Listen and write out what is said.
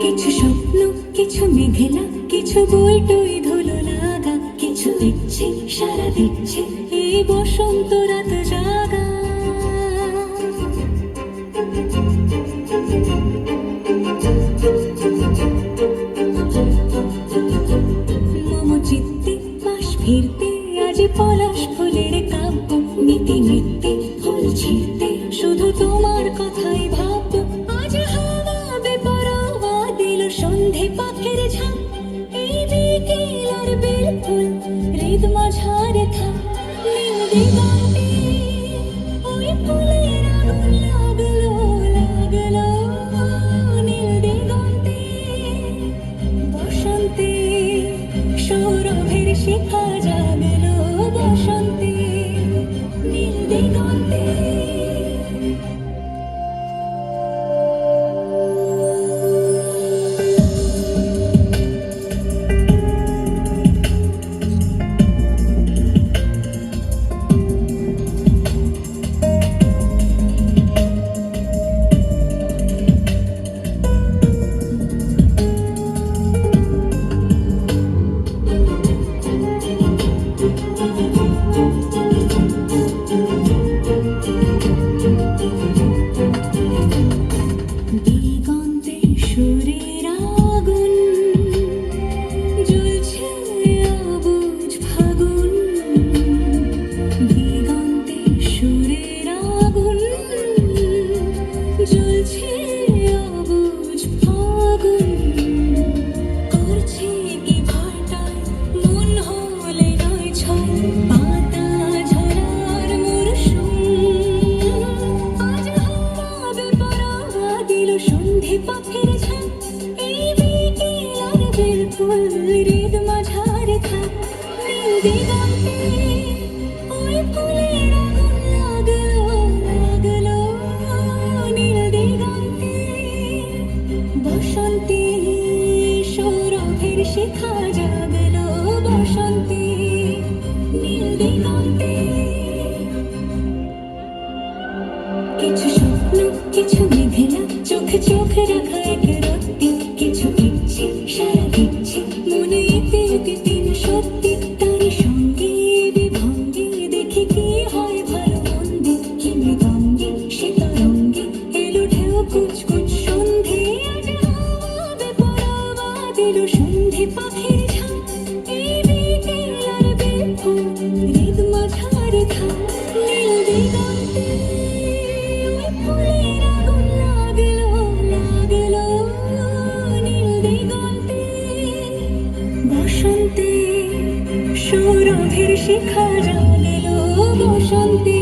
কিছু স্বপ্ন, কিছু মেঘলা, কিছু বই টই ধুলো লাগা, কিছু ইচ্ছে সারা দিচ্ছে এই বসন্ত রাত জাগা। মম চিত্তে পাশ ফিরতে আজ পলাশ ফুলের কাব্য, নিতে নিতে ফুল ছিঁড়তে শুধু তোমার কথাই ভাববো। আজ হাওয়া বেপরোয়া দিল সন্ধে পাখের ঝাঁক, এই বিকেল আর বেল ফুল হৃদ মাঝারে থাক। নীল দিগন্তে ওই ফুলের আগুন লাগলো লাগলো, নীল দিগন্তে বসন্তে সৌরভের শিখা জাগলো, বসন্তে নীল দিগন্তে। দিগন্তে সুরের আগুন জ্বলছে অবুঝ ফাগুন, দিগন্তে সুরের আগুন জ্বলছে অবুঝ ফাগুন। করছে কি ভাটায় মন হলে নয় ছয়, পাতা ঝরার মরশুম। আজ হাওয়া বেপরোয়া দিল সন্ধে পাখের ঝাঁক, এই বিকেল আর বেল ফুল হৃদ মাঝারে থাক। নীল দিগন্তে ওই ফুলের আগুন লাগলো লাগলো, নীল দিগন্তে বসন্তে সৌরভের শিখা জাগলো, বসন্তে নীল দিগন্তে। কিছু স্বপ্ন, কিছু মেঘলা, চোখে চোখ রাখা এক রত্তি, কিছু ইচ্ছে সারা দিচ্ছে মনে এতে এতে দিন সত্যি। তারই সঙ্গে বিভঙ্গে দেখি কি হয় ভালো মন্দ, কি মৃদঙ্গে সে তরঙ্গে এলো ঢেউ কুচকুচ সন্ধে। আজ হাওয়া বেপরোয়া দিল সন্ধে পাখির ঝাঁক, এই বিকেল আর বেল ফুল হৃদ মাঝারে থাক। নীল দিগন্তে ওই ফুলের আগুন লাগলো লাগলো, নীল দিগন্তে বসন্তে সৌরভের শিখা জাগলো, বসন্তে।